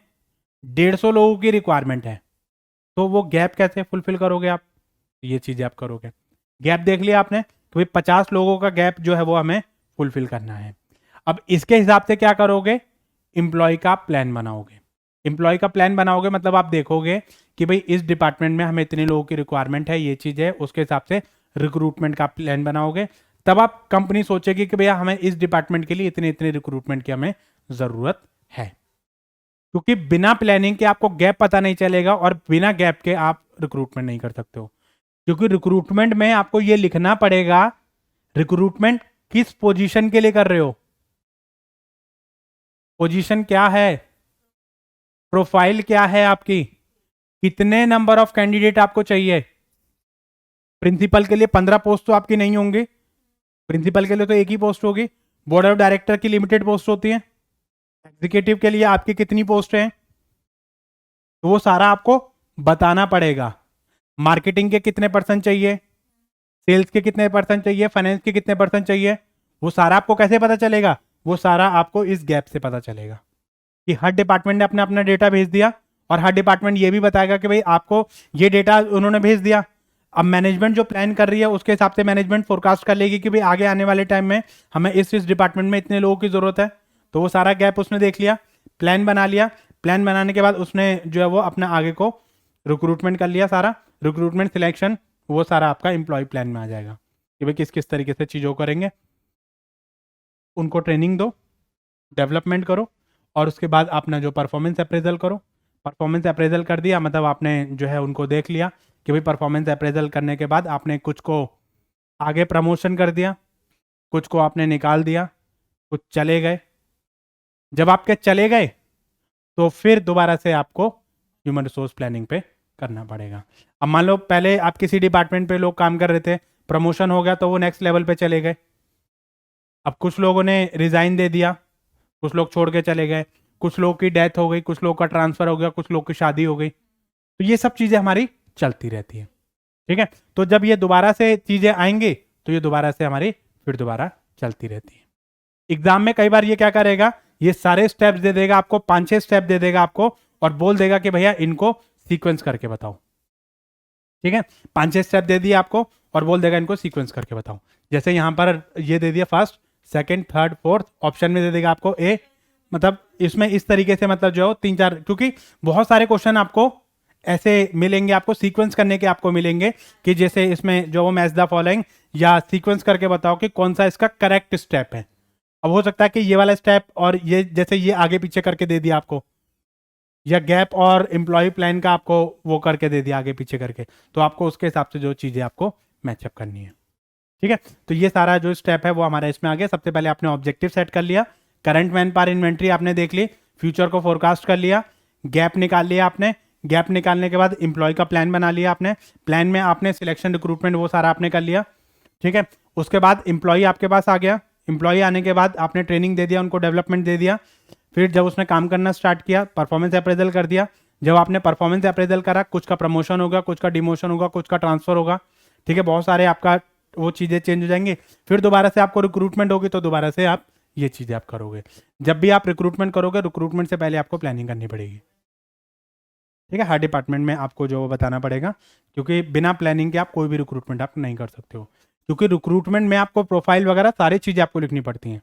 150 लोगों की रिक्वायरमेंट है, तो वो गैप कैसे फुलफिल करोगे आप, ये चीज़ें आप करोगे। गैप देख लिया आपने कि भाई 50 लोगों का गैप जो है वो हमें फुलफिल करना है। अब इसके हिसाब से क्या करोगे, एम्प्लॉय का प्लान बनाओगे। एम्प्लॉय का प्लान बनाओगे मतलब आप देखोगे कि भाई इस डिपार्टमेंट में हमें इतने लोगों की रिक्वायरमेंट है, ये चीज़ है, उसके हिसाब से रिक्रूटमेंट का प्लान बनाओगे। तब आप कंपनी सोचेगी कि भैया हमें इस डिपार्टमेंट के लिए इतने इतने रिक्रूटमेंट की हमें ज़रूरत है। क्योंकि बिना प्लानिंग के आपको गैप पता नहीं चलेगा और बिना गैप के आप रिक्रूटमेंट नहीं कर सकते हो। क्योंकि रिक्रूटमेंट में आपको ये लिखना पड़ेगा रिक्रूटमेंट किस पोजीशन के लिए कर रहे हो, पोजीशन क्या है, प्रोफाइल क्या है आपकी, कितने नंबर ऑफ कैंडिडेट आपको चाहिए। प्रिंसिपल के लिए 15 पोस्ट तो आपकी नहीं होंगी, प्रिंसिपल के लिए तो एक ही पोस्ट होगी। बोर्ड ऑफ डायरेक्टर की लिमिटेड पोस्ट होती है। एग्जीक्यूटिव के लिए आपकी कितनी पोस्ट हैं, तो वो सारा आपको बताना पड़ेगा। मार्केटिंग के कितने परसेंट चाहिए, सेल्स के कितने परसेंट चाहिए, फाइनेंस के कितने परसेंट चाहिए, वो सारा आपको कैसे पता चलेगा, वो सारा आपको इस गैप से पता चलेगा कि हर डिपार्टमेंट ने अपना अपना डेटा भेज दिया और हर डिपार्टमेंट ये भी बताएगा कि भाई आपको ये डेटा उन्होंने भेज दिया। अब मैनेजमेंट जो प्लान कर रही है उसके हिसाब से मैनेजमेंट फोरकास्ट कर लेगी कि भाई आगे आने वाले टाइम में हमें इस डिपार्टमेंट में इतने लोगों की जरूरत है। तो वो सारा गैप उसने देख लिया, प्लान बना लिया। प्लान बनाने के बाद उसने जो है वो अपना आगे को रिक्रूटमेंट कर लिया, सारा रिक्रूटमेंट सिलेक्शन वो सारा आपका एम्प्लॉय प्लान में आ जाएगा कि भाई किस किस तरीके से चीज़ों को करेंगे। उनको ट्रेनिंग दो, डेवलपमेंट करो और उसके बाद अपना जो परफॉर्मेंस अप्रेजल करो। परफॉर्मेंस अप्रेजल कर दिया मतलब आपने जो है उनको देख लिया कि भाई परफॉर्मेंस अप्रेजल करने के बाद आपने कुछ को आगे प्रमोशन कर दिया, कुछ को आपने निकाल दिया, कुछ चले गए। जब आपके चले गए तो फिर दोबारा से आपको ह्यूमन रिसोर्स प्लानिंग पे करना पड़ेगा। अब मान लो पहले आप किसी डिपार्टमेंट पे लोग काम कर रहे थे, प्रमोशन हो गया तो वो नेक्स्ट लेवल पे चले गए। अब कुछ लोगों ने रिजाइन दे दिया, कुछ लोग छोड़ के चले गए, कुछ लोग की डेथ हो गई, कुछ लोग का ट्रांसफर हो गया, कुछ लोग की शादी हो गई। तो ये सब चीजें हमारी चलती रहती है। ठीक है, तो जब ये दोबारा से चीजें आएंगी तो ये दोबारा से हमारी फिर दोबारा चलती रहती है। एग्जाम में कई बार ये क्या करेगा, ये सारे स्टेप्स दे देगा आपको, 5-6 स्टेप दे देगा आपको और बोल देगा कि भैया इनको सीक्वेंस करके बताओ। ठीक है, 5-6 स्टेप दे दिए आपको और बोल देगा इनको सीक्वेंस करके बताओ। जैसे यहां पर ये दे दिया first, second, third, fourth, option में दे देगा आपको ए। मतलब इसमें इस तरीके से मतलब जो 3-4, क्योंकि बहुत सारे क्वेश्चन आपको ऐसे मिलेंगे, आपको सीक्वेंस करने के आपको मिलेंगे कि जैसे इसमें जो वो मैच द फॉलोइंग या सीक्वेंस करके बताओ कि कौन सा इसका करेक्ट स्टेप है। अब हो सकता है कि ये वाला स्टेप और ये जैसे ये आगे पीछे करके दे दिया आपको, या गैप और एम्प्लॉय प्लान का आपको वो करके दे दिया आगे पीछे करके, तो आपको उसके हिसाब से जो चीजें आपको मैचअप करनी है। ठीक है, तो ये सारा जो स्टेप है वो हमारा इसमें आ गया। सबसे पहले आपने ऑब्जेक्टिव सेट कर लिया, करंट मैन पावर इन्वेंट्री आपने देख ली, फ्यूचर को फोरकास्ट कर लिया, गैप निकाल लिया आपने, गैप निकालने के बाद एम्प्लॉय का प्लान बना लिया आपने, प्लान में आपने सिलेक्शन रिक्रूटमेंट वो सारा आपने कर लिया। ठीक है, उसके बाद एम्प्लॉय आपके पास आ गया, एम्प्लॉय आने के बाद आपने ट्रेनिंग दे दिया, उनको डेवलपमेंट दे दिया। फिर जब उसने काम करना स्टार्ट किया, परफॉर्मेंस अप्रेजल कर दिया। जब आपने परफॉर्मेंस अप्रेजल करा, कुछ का प्रमोशन होगा, कुछ का डिमोशन होगा, कुछ का ट्रांसफर होगा। ठीक है, बहुत सारे आपका वो चीज़ें चेंज हो जाएंगी। फिर दोबारा से आपको रिक्रूटमेंट होगी तो दोबारा से आप ये चीज़ें आप करोगे। जब भी आप रिक्रूटमेंट करोगे, रिक्रूटमेंट से पहले आपको प्लानिंग करनी पड़ेगी। ठीक है, हर डिपार्टमेंट में आपको जो बताना पड़ेगा, क्योंकि बिना प्लानिंग के आप कोई भी रिक्रूटमेंट आप नहीं कर सकते हो। क्योंकि रिक्रूटमेंट में आपको प्रोफाइल वगैरह सारी चीज़ें आपको लिखनी पड़ती हैं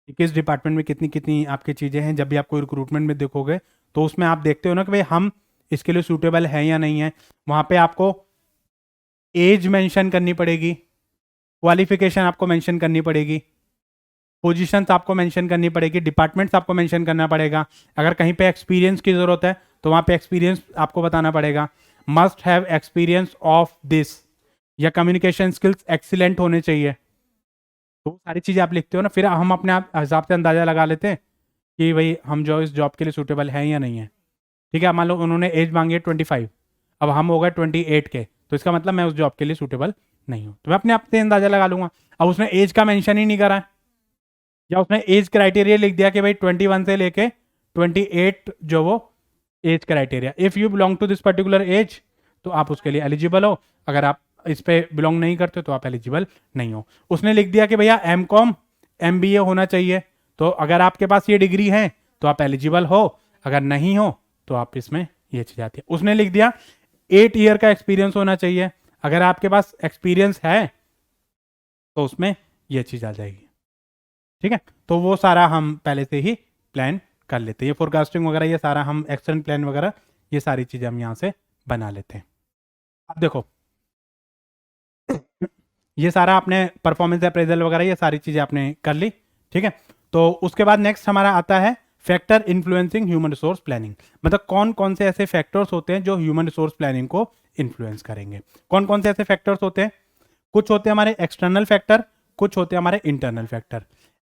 कि किस डिपार्टमेंट में कितनी कितनी आपकी चीज़ें हैं। जब भी आप कोई रिक्रूटमेंट में देखोगे तो उसमें आप देखते हो ना कि भाई हम इसके लिए सूटेबल हैं या नहीं है। वहाँ पे आपको एज मेंशन करनी पड़ेगी, क्वालिफिकेशन आपको मेंशन करनी पड़ेगी, पोजीशंस आपको मेंशन करनी पड़ेगी, डिपार्टमेंट्स आपको मेंशन करना पड़ेगा। अगर कहीं पे एक्सपीरियंस की ज़रूरत है तो वहाँ पे एक्सपीरियंस आपको बताना पड़ेगा। Must have experience of this, या कम्युनिकेशन स्किल्स एक्सीलेंट होने चाहिए। तो सारी चीज़ें आप लिखते हो ना, फिर हम अपने आप हिसाब से अंदाज़ा लगा लेते हैं कि भाई हम जो इस जॉब के लिए सूटेबल हैं या नहीं है। ठीक है, मान लो उन्होंने एज मांगी है 25, अब हम हो गए 28 के, तो इसका मतलब मैं उस जॉब के लिए सूटेबल नहीं हूँ। तो मैं अपने आप से अंदाज़ा लगा लूंगा। अब उसने एज का मेंशन ही नहीं करा है, या उसने एज क्राइटेरिया लिख दिया कि भाई 21 से लेके 28 जो वो age criteria, if you belong to this particular age तो आप उसके लिए एलिजिबल हो, अगर आप इस पे बिलोंग नहीं करते तो आप एलिजिबल नहीं हो। उसने लिख दिया कि भैया M.Com MBA होना चाहिए, तो अगर आपके पास ये डिग्री है तो आप एलिजिबल हो, अगर नहीं हो तो आप इसमें ये चीज़ आती है। उसने लिख दिया 8 ईयर का एक्सपीरियंस होना चाहिए, अगर आपके पास एक्सपीरियंस है तो उसमें ये चीज़ आ जाएगी। ठीक है, तो वो सारा हम पहले से ही प्लान कर लेते हैं। ये फोरकास्टिंग वगैरह ये सारा हम एक्शन प्लान वगैरह ये सारी चीज़ें हम यहाँ से बना लेते हैं। अब देखो ये सारा आपने परफॉर्मेंस अप्रेजल वगैरह ये सारी चीज़ें आपने कर ली। ठीक है, तो उसके बाद नेक्स्ट हमारा आता है factor influencing human resource planning, मतलब कौन कौन से ऐसे फैक्टर्स होते हैं जो ह्यूमन रिसोर्स प्लानिंग को इन्फ्लुएंस करेंगे। कौन कौन से ऐसे फैक्टर्स होते हैं? कुछ होते हैं हमारे एक्सटर्नल फैक्टर, कुछ होते हैं हमारे इंटरनल फैक्टर।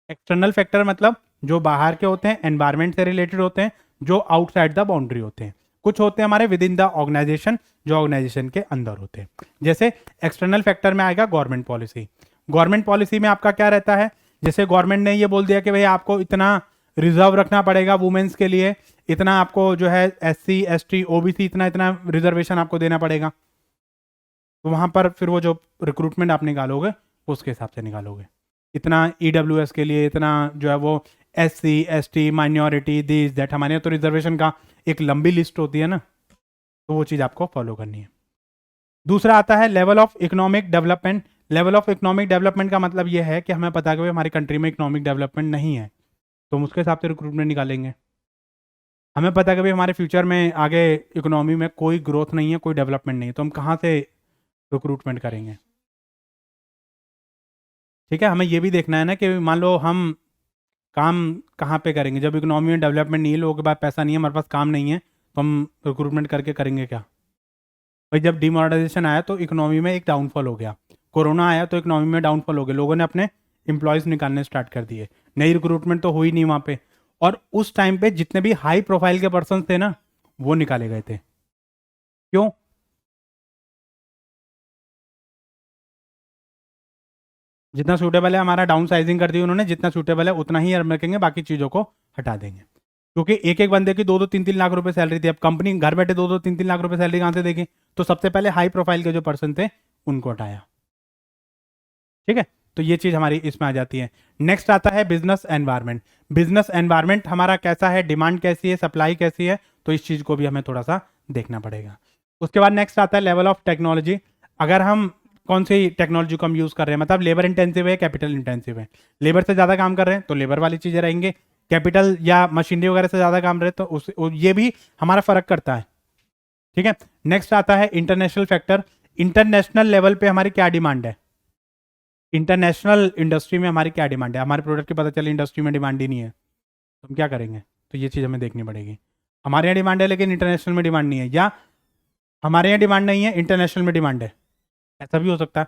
एक्सटर्नल फैक्टर मतलब जो बाहर के होते हैं, एनवायरमेंट से रिलेटेड होते हैं, जो आउटसाइड द बाउंड्री होते हैं। कुछ होते हैं हमारे विद इन द ऑर्गेनाइजेशन, जो ऑर्गेनाइजेशन के अंदर होते हैं। जैसे एक्सटर्नल फैक्टर में आएगा गवर्नमेंट पॉलिसी। गवर्नमेंट पॉलिसी में आपका क्या रहता है? जैसे गवर्नमेंट ने ये बोल दिया कि भाई आपको इतना रिजर्व रखना पड़ेगा वुमेन्स के लिए, इतना आपको जो है SC ST OBC इतना इतना रिजर्वेशन आपको देना पड़ेगा, तो वहां पर फिर वो जो रिक्रूटमेंट आप निकालोगे उसके हिसाब से निकालोगे। इतना EWS के लिए इतना जो है वो SC ST minority this that, हमारे यहाँ तो रिजर्वेशन का एक लंबी लिस्ट होती है ना, तो वो चीज़ आपको फॉलो करनी है। दूसरा आता है level of economic development. Level of economic development का मतलब ये है कि हमें पता है कि हमारी कंट्री में इकोनॉमिक डेवलपमेंट नहीं है, तो हम उसके हिसाब से रिक्रूटमेंट निकालेंगे। हमें पता है कि भाई हमारे फ्यूचर में आगे इकोनॉमी में कोई ग्रोथ नहीं है, कोई डेवलपमेंट नहीं है, तो हम कहाँ से रिक्रूटमेंट करेंगे? ठीक है, हमें ये भी देखना है ना कि मान लो हम काम कहाँ पे करेंगे, जब इकोनॉमी में डेवलपमेंट नहीं है, लोगों के पास पैसा नहीं है, हमारे पास काम नहीं है, तो हम रिक्रूटमेंट करके करेंगे क्या? भाई जब डिमोनेटाइजेशन आया तो इकोनॉमी में एक डाउनफॉल हो गया, कोरोना आया तो इकोनॉमी में डाउनफॉल हो गया, लोगों ने अपने एम्प्लॉयज़ निकालने स्टार्ट कर दिए, नई रिक्रूटमेंट तो हुई नहीं वहाँ पे। और उस टाइम पे जितने भी हाई प्रोफाइल के पर्सन थे ना, वो निकाले गए थे। क्यों? जितना सूटेबल है हमारा डाउन साइजिंग कर दी उन्होंने, जितना सूटेबल है उतना ही रखेंगे, बाकी चीज़ों को हटा देंगे। क्योंकि एक एक बंदे की 2-3 लाख रुपए सैलरी थी, अब कंपनी घर बैठे 2-3 लाख रुपए सैलरी कहाँ से देगी? तो सबसे पहले हाई प्रोफाइल के जो पर्सन थे उनको हटाया। ठीक है, तो ये चीज़ हमारी इसमें आ जाती है। नेक्स्ट आता है बिजनेस एनवायरनमेंट। बिजनेस एनवायरनमेंट हमारा कैसा है, डिमांड कैसी है, सप्लाई कैसी है, तो इस चीज़ को भी हमें थोड़ा सा देखना पड़ेगा। उसके बाद नेक्स्ट आता है लेवल ऑफ टेक्नोलॉजी। अगर हम कौन सी टेक्नोलॉजी को हम यूज़ कर रहे हैं, मतलब लेबर इंटेंसिव है, कैपिटल इंटेंसिव है। लेबर से ज़्यादा काम कर रहे हैं तो लेबर वाली चीज़ें रहेंगे, कैपिटल या मशीनरी वगैरह से ज़्यादा काम रहे तो ये भी हमारा फ़र्क करता है। ठीक है, नेक्स्ट आता है इंटरनेशनल फैक्टर। इंटरनेशनल लेवल पे हमारी क्या डिमांड है, इंटरनेशनल इंडस्ट्री में हमारी क्या डिमांड है। हमारे प्रोडक्ट की पता चले इंडस्ट्री में डिमांड ही नहीं है, तो हम क्या करेंगे? तो ये चीज़ हमें देखनी पड़ेगी। हमारे यहाँ डिमांड है लेकिन इंटरनेशनल में डिमांड नहीं है, या हमारे यहाँ डिमांड नहीं है इंटरनेशनल में डिमांड है, ऐसा भी हो सकता है।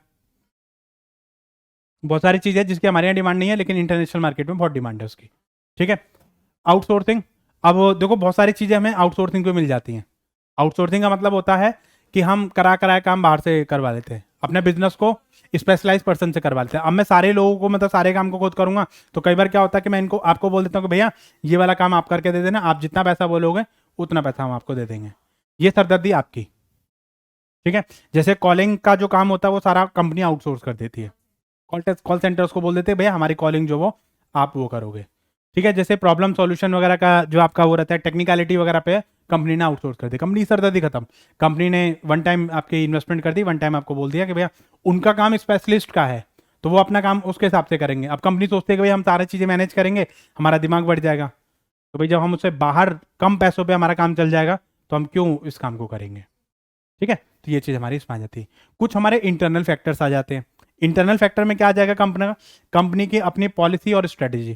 बहुत सारी चीज़ है जिसकी हमारे यहाँ डिमांड नहीं है लेकिन इंटरनेशनल मार्केट में बहुत डिमांड है उसकी। ठीक है, आउटसोर्सिंग। अब देखो बहुत सारी चीज़ें हमें आउटसोर्सिंग पे मिल जाती हैं। आउटसोर्सिंग का मतलब होता है कि हम कराए काम बाहर से करवा लेते हैं, अपने बिजनेस को स्पेशलाइज पर्सन से करवा लेते हैं। अब मैं सारे लोगों को मतलब सारे काम को खुद करूंगा तो कई बार क्या होता है कि मैं इनको आपको बोल देता हूँ कि भैया ये वाला काम आप करके दे देना, आप जितना पैसा बोलोगे उतना पैसा हम आपको दे देंगे, ये सरदर्दी आपकी। ठीक है, जैसे कॉलिंग का जो काम होता है वो सारा कंपनी आउटसोर्स कर देती है, कॉल सेंटर्स को बोल देते हैं भैया हमारी कॉलिंग जो वो आप वो करोगे। ठीक है, जैसे प्रॉब्लम सॉल्यूशन वगैरह का जो आपका वो रहता है, टेक्निकलिटी वगैरह पे कंपनी ने आउटसोर्स कर दी, कंपनी सरदर्दी खत्म। कंपनी ने वन टाइम आपकी इन्वेस्टमेंट कर दी, वन टाइम आपको बोल दिया कि भैया उनका काम स्पेशलिस्ट का है तो वो अपना काम उसके हिसाब से करेंगे। अब कंपनी सोचते है कि भाई हम सारी चीज़ें मैनेज करेंगे, हमारा दिमाग बढ़ जाएगा, तो भाई जब हम उससे बाहर कम पैसों पर हमारा काम चल जाएगा तो हम क्यों इस काम को करेंगे। ठीक है, तो ये चीज़ हमारी इसमें आ जाती है। कुछ हमारे इंटरनल फैक्टर्स आ जाते हैं। इंटरनल फैक्टर में क्या आ जाएगा, कंपनी की अपनी पॉलिसी और स्ट्रेटेजी।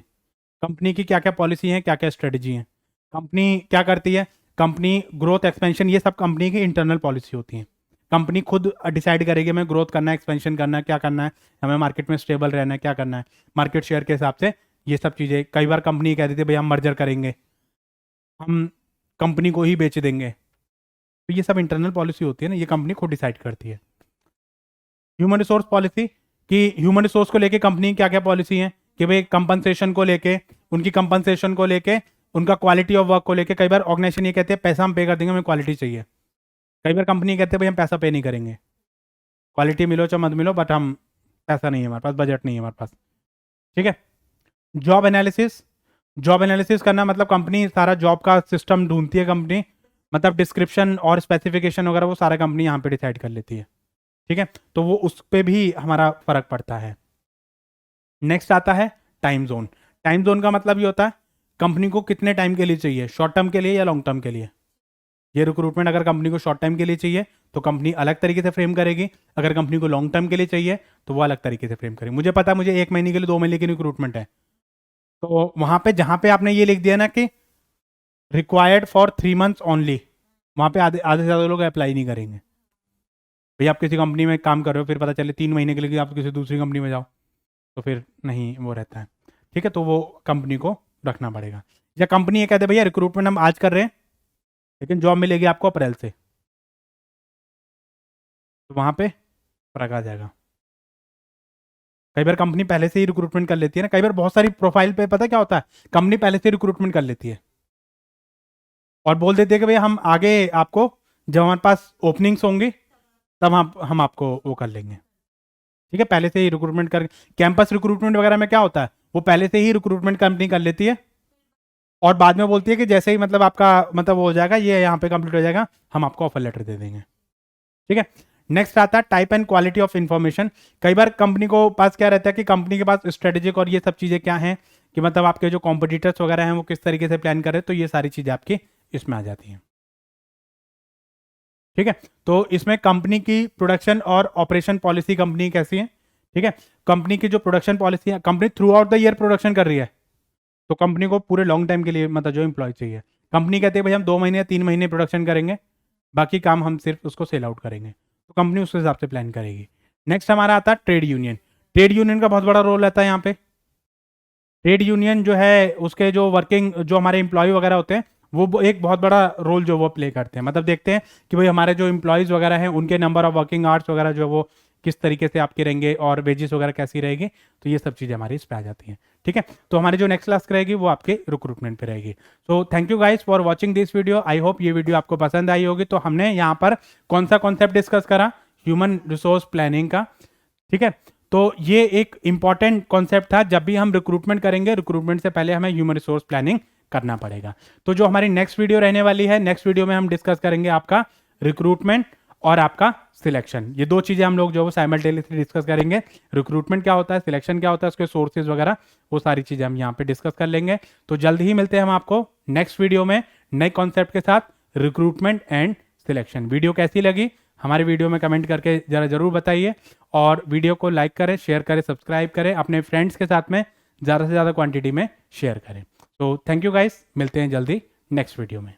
कंपनी की क्या क्या पॉलिसी है, क्या क्या स्ट्रेटेजी है, कंपनी क्या करती है, कंपनी ग्रोथ एक्सपेंशन, ये सब कंपनी की इंटरनल पॉलिसी होती है। कंपनी खुद डिसाइड करेगी हमें ग्रोथ करना है, एक्सपेंशन करना है, क्या करना है, हमें मार्केट में स्टेबल रहना है, क्या करना है, मार्केट शेयर के हिसाब से ये सब चीज़ें। कई बार कंपनी कह देती है भाई हम मर्जर करेंगे, हम कंपनी को ही बेच देंगे, तो ये सब इंटरनल पॉलिसी होती है ना, ये कंपनी खुद डिसाइड करती है। ह्यूमन रिसोर्स पॉलिसी, कि ह्यूमन रिसोर्स को लेके कंपनी क्या क्या पॉलिसी है, कि भाई कंपनसेशन को लेके, उनकी कंपनसेशन को लेके, उनका क्वालिटी ऑफ वर्क को लेके। कई बार ऑर्गेनाइजेशन ये कहते हैं पैसा हम पे कर देंगे, हमें क्वालिटी चाहिए। कई बार कंपनी कहते हैं भाई हम पैसा पे नहीं करेंगे, क्वालिटी मिलो चाहे मत मिलो, बट हम पैसा नहीं है हमारे पास, बजट नहीं है हमारे पास। ठीक है, जॉब एनालिसिस। जॉब एनालिसिस करना मतलब कंपनी सारा जॉब का सिस्टम ढूंढती है कंपनी, मतलब डिस्क्रिप्शन और स्पेसिफिकेशन वगैरह वो सारा कंपनी यहाँ पे डिसाइड कर लेती है। ठीक है, तो वो उस पर भी हमारा फर्क पड़ता है। नेक्स्ट आता है टाइम जोन। टाइम जोन का मतलब ये होता है कंपनी को कितने टाइम के लिए चाहिए, शॉर्ट टर्म के लिए या लॉन्ग टर्म के लिए। ये रिक्रूटमेंट अगर कंपनी को शॉर्ट टाइम के लिए चाहिए तो कंपनी अलग तरीके से फ्रेम करेगी, अगर कंपनी को लॉन्ग टर्म के लिए चाहिए तो वो अलग तरीके से फ्रेम करेगी। मुझे पता है मुझे 1 महीने के लिए 2 महीने की रिक्रूटमेंट है, तो वहां पे जहां पे आपने ये लिख दिया ना कि रिक्वायर्ड फॉर 3 मंथ्स ओनली, वहाँ पे आधे आधे से ज़्यादा लोग अप्लाई नहीं करेंगे। भैया आप किसी कंपनी में काम कर रहे हो, फिर पता चले 3 महीने के लिए कि आप किसी दूसरी कंपनी में जाओ, तो फिर नहीं वो रहता है। ठीक है, तो वो कंपनी को रखना पड़ेगा। या कंपनी ये कहते भैया रिक्रूटमेंट हम आज कर रहे हैं लेकिन जॉब मिलेगी आपको अप्रैल से, तो वहाँ पे फर्क आ जाएगा। कई बार कंपनी पहले से ही रिक्रूटमेंट कर लेती है ना, कई बार बहुत सारी प्रोफाइल पे पता क्या होता है, कंपनी पहले से रिक्रूटमेंट कर लेती है और बोल देती है कि भैया हम आगे आपको जब हमारे पास ओपनिंग्स होंगी तब हम आपको वो कर लेंगे। ठीक है, पहले से ही रिक्रूटमेंट कर, कैंपस रिक्रूटमेंट वगैरह में क्या होता है, वो पहले से ही रिक्रूटमेंट कंपनी कर लेती है और बाद में बोलती है कि जैसे ही मतलब आपका मतलब वो हो जाएगा, ये यहाँ पे कंप्लीट हो जाएगा, हम आपको ऑफर लेटर दे देंगे। ठीक है, नेक्स्ट आता है type and quality of information. कई बार कंपनी को पास क्या रहता है कि कंपनी के पास स्ट्रेटेजिक और ये सब चीज़ें क्या हैं कि मतलब आपके जो कॉम्पिटिटर्स वगैरह हैं वो किस तरीके से प्लान कर रहे हैं, तो ये सारी चीज़ें आपकी इसमें आ जाती हैं। ठीक है, तो इसमें कंपनी की प्रोडक्शन और ऑपरेशन पॉलिसी कंपनी कैसी है। ठीक है, कंपनी की जो प्रोडक्शन पॉलिसी है, company through out the year production कर रही है, तो कंपनी को पूरे लॉन्ग टाइम के लिए मतलब जो एम्प्लॉय चाहिए, कंपनी कहती है भाई हम 2 महीने या 3 महीने प्रोडक्शन करेंगे, बाकी काम हम सिर्फ उसको सेल आउट करेंगे, तो कंपनी उस हिसाब से प्लान करेगी। नेक्स्ट हमारा आता है ट्रेड यूनियन। ट्रेड यूनियन का बहुत बड़ा रोल रहता है यहाँ पे। ट्रेड यूनियन जो है उसके जो वर्किंग जो हमारे एम्प्लॉय वगैरह होते हैं वो एक बहुत बड़ा रोल जो वो प्ले करते हैं। मतलब देखते हैं कि भाई हमारे जो एम्प्लॉयज़ वगैरह हैं उनके नंबर ऑफ वर्किंग आवर्स वगैरह जो है वो किस तरीके से आपके रहेंगे और वेजेस वगैरह कैसी रहेगी, तो ये सब चीज़ें हमारी इस पे आ जाती हैं। ठीक है, तो हमारी जो नेक्स्ट क्लास रहेगी वो आपके रिक्रूटमेंट पे रहेगी। So thank you guys for watching this video. I hope ये वीडियो आपको पसंद आई होगी। तो हमने यहाँ पर कौन सा कॉन्सेप्ट डिस्कस करा, ह्यूमन रिसोर्स प्लानिंग का। ठीक है, तो ये एक इंपॉर्टेंट कॉन्सेप्ट था, जब भी हम रिक्रूटमेंट करेंगे रिक्रूटमेंट से पहले हमें ह्यूमन रिसोर्स प्लानिंग करना पड़ेगा। तो जो हमारी नेक्स्ट वीडियो रहने वाली है, नेक्स्ट वीडियो में हम डिस्कस करेंगे आपका रिक्रूटमेंट और आपका सिलेक्शन। ये दो चीजें हम लोग जो है साइमल्टेनियसली डिस्कस करेंगे। रिक्रूटमेंट क्या होता है, सिलेक्शन क्या होता है, उसके सोर्सेज वगैरह, वो सारी चीजें हम यहाँ पे डिस्कस कर लेंगे। तो जल्द ही मिलते हैं हम आपको नेक्स्ट वीडियो में नए कॉन्सेप्ट के साथ, रिक्रूटमेंट एंड सिलेक्शन। वीडियो कैसी लगी हमारे वीडियो में कमेंट करके जरूर बताइए और वीडियो को लाइक करें, शेयर करें, सब्सक्राइब करें, अपने फ्रेंड्स के साथ में ज़्यादा से ज़्यादा क्वांटिटी में शेयर करें। तो थैंक यू गाइस, मिलते हैं जल्दी नेक्स्ट वीडियो में।